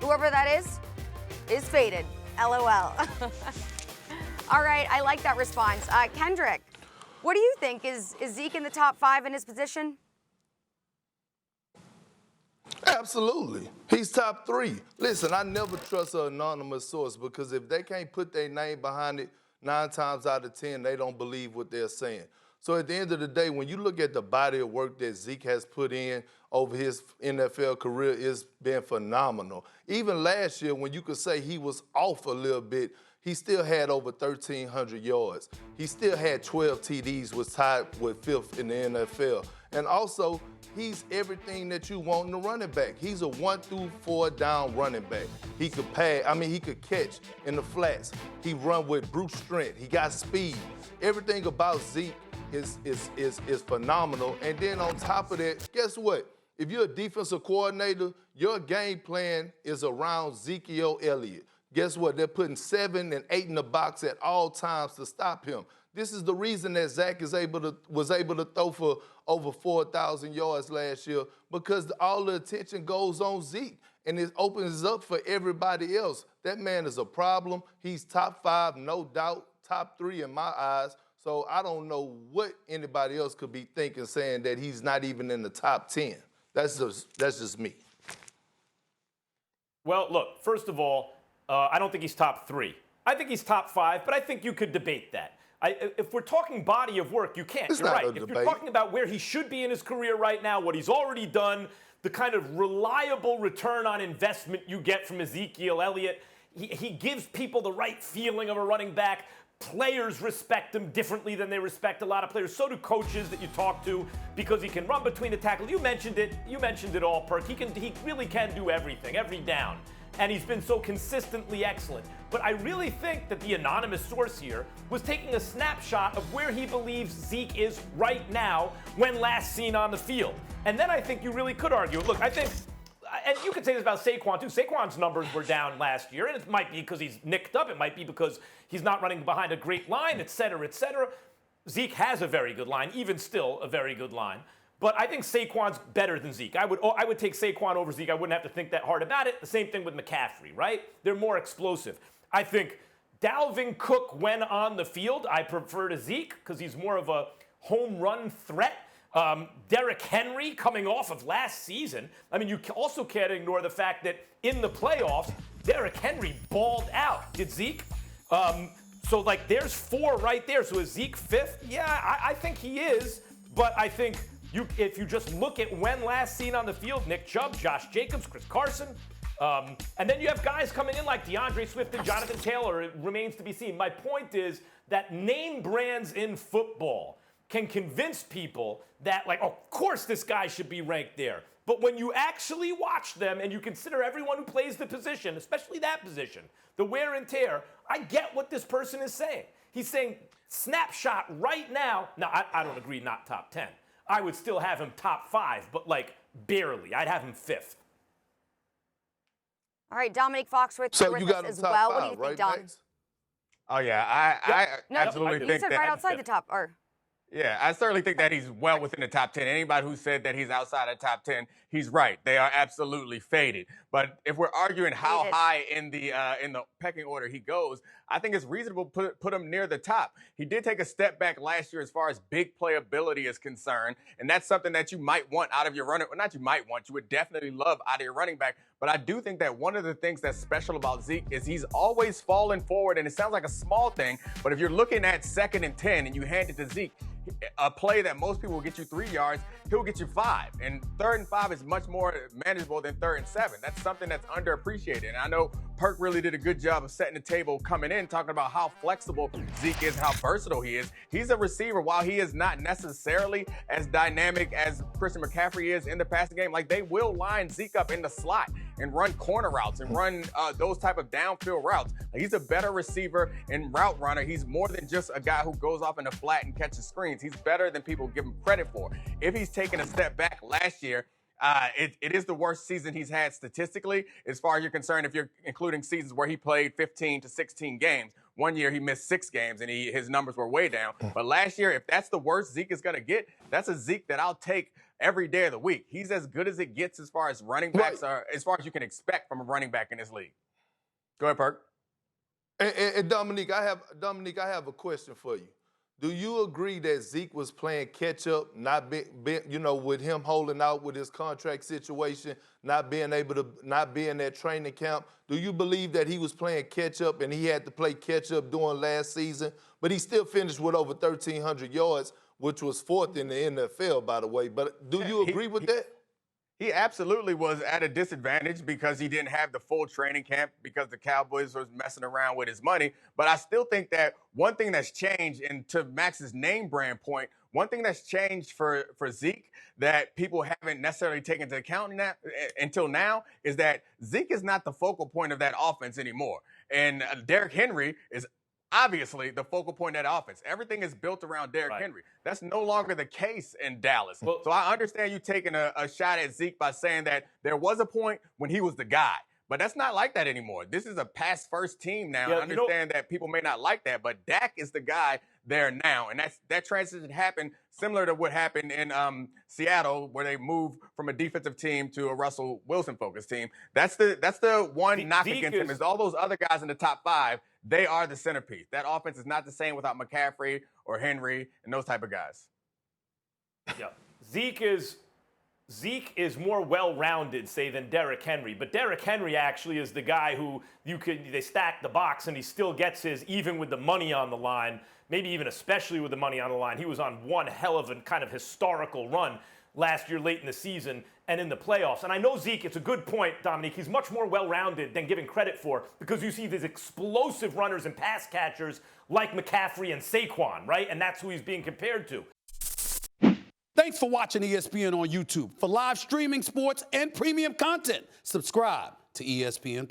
Whoever that is faded. LOL. All right, I like that response. Kendrick, what do you think? Is Zeke in the top 5 in his position? Absolutely. He's top 3. Listen, I never trust an anonymous source because if they can't put their name behind it, 9 times out of 10, they don't believe what they're saying. So at the end of the day, when you look at the body of work that Zeke has put in over his NFL career, it's been phenomenal. Even last year, when you could say he was off a little bit, he still had over 1,300 yards. He still had 12 TDs, was tied with 5th in the NFL. And also, he's everything that you want in a running back. He's a 1 through 4 down running back. He could pass, he could catch in the flats. He run with brute strength. He got speed. Everything about Zeke is phenomenal. And then on top of that, guess what? If you're a defensive coordinator, your game plan is around Ezekiel Elliott. Guess what? They're putting 7 and 8 in the box at all times to stop him. This is the reason that Zach was able to throw for over 4,000 yards last year, because all the attention goes on Zeke, and it opens up for everybody else. That man is a problem. He's top 5, no doubt, top 3 in my eyes. So I don't know what anybody else could be thinking, saying that he's not even in the top 10. That's just me. Well, look, first of all, I don't think he's top 3. I think he's top 5, but I think you could debate that. If we're talking body of work, you can't. You're right. If you're talking about where he should be in his career right now, what he's already done, the kind of reliable return on investment you get from Ezekiel Elliott, he gives people the right feeling of a running back. Players respect him differently than they respect a lot of players. So do coaches that you talk to, because he can run between the tackles. You mentioned it all, Perk. He really can do everything, every down. And he's been so consistently excellent. But I really think that the anonymous source here was taking a snapshot of where he believes Zeke is right now when last seen on the field. And then I think you really could argue. Look, I think, and you could say this about Saquon too. Saquon's numbers were down last year, and it might be because he's nicked up. It might be because he's not running behind a great line, et cetera, et cetera. Zeke has a very good line, even still a very good line. But I think Saquon's better than Zeke. I would take Saquon over Zeke. I wouldn't have to think that hard about it. The same thing with McCaffrey, right? They're more explosive. I think Dalvin Cook, when on the field, I prefer to Zeke because he's more of a home run threat. Derrick Henry coming off of last season. You also can't ignore the fact that in the playoffs, Derrick Henry balled out. Did Zeke? So, there's 4 right there. So is Zeke 5th? Yeah, I think he is. But I think if you just look at when last seen on the field, Nick Chubb, Josh Jacobs, Chris Carson, and then you have guys coming in like DeAndre Swift and Jonathan Taylor. It remains to be seen. My point is that name brands in football can convince people that, of course this guy should be ranked there. But when you actually watch them and you consider everyone who plays the position, especially that position, the wear and tear, I get what this person is saying. He's saying snapshot right now. Now, I don't agree, not top 10. I would still have him top 5, but barely. I'd have him 5th. All right, Domonique Foxworth, so you're you with got us as top well. 5, what do you think, right, Dom? Max? Oh, yeah, I absolutely think he said that. right outside the top. Yeah, I certainly think that he's well within the top 10. Anybody who said that he's outside the top 10, he's right. They are absolutely faded. But if we're arguing how high in the pecking order he goes, I think it's reasonable to put him near the top. He did take a step back last year as far as big playability is concerned, and that's something that you might want out of your runner. Well, not you might want, you would definitely love out of your running back. But I do think that one of the things that's special about Zeke is he's always falling forward, and it sounds like a small thing, but if you're looking at 2nd and 10 and you hand it to Zeke, a play that most people will get you 3 yards, he'll get you 5. And 3rd and 5 is much more manageable than 3rd and 7. That's something that's underappreciated. And I know Perk really did a good job of setting the table coming in, talking about how flexible Zeke is, how versatile he is. He's a receiver. While he is not necessarily as dynamic as Christian McCaffrey is in the passing game, they will line Zeke up in the slot and run corner routes and run those type of downfield routes. He's a better receiver and route runner. He's more than just a guy who goes off in the flat and catches screens. He's better than people give him credit for. If he's taken a step back last year, it is the worst season he's had statistically, as far as you're concerned, if you're including seasons where he played 15 to 16 games. One year he missed 6 games and his numbers were way down. But last year, if that's the worst Zeke is going to get, that's a Zeke that I'll take every day of the week. He's as good as it gets as far as running backs are, as far as you can expect from a running back in this league. Go ahead, Perk. And Domonique, I have a question for you. Do you agree that Zeke was playing catch up, not with him holding out with his contract situation, not being at training camp? Do you believe that he was playing catch up and he had to play catch up during last season, but he still finished with over 1,300 yards, which was fourth in the NFL, by the way? But do you agree with that? He absolutely was at a disadvantage because he didn't have the full training camp because the Cowboys was messing around with his money. But I still think that one thing that's changed, and to Max's name brand point, one thing that's changed for Zeke that people haven't necessarily taken into account until now is that Zeke is not the focal point of that offense anymore. And Derrick Henry is obviously the focal point of that offense. Everything is built around Derrick Henry. That's no longer the case in Dallas. So I understand you taking a shot at Zeke by saying that there was a point when he was the guy. But that's not like that anymore. This is a pass-first team now. I understand that people may not like that, but Dak is the guy there now. And that transition happened similar to what happened in Seattle, where they moved from a defensive team to a Russell Wilson-focused team. That's the one knock against him is all those other guys in the top 5, they are the centerpiece. That offense is not the same without McCaffrey or Henry and those type of guys. Yeah, Zeke is more well-rounded, say, than Derrick Henry. But Derrick Henry actually is the guy who they stack the box and he still gets his even with the money on the line, maybe even especially with the money on the line. He was on one hell of a kind of historical run last year late in the season and in the playoffs. And I know Zeke, it's a good point, Domonique, he's much more well-rounded than given credit for because you see these explosive runners and pass catchers like McCaffrey and Saquon, right? And that's who he's being compared to. Thanks for watching ESPN on YouTube. For live streaming, sports, and premium content, subscribe to ESPN+.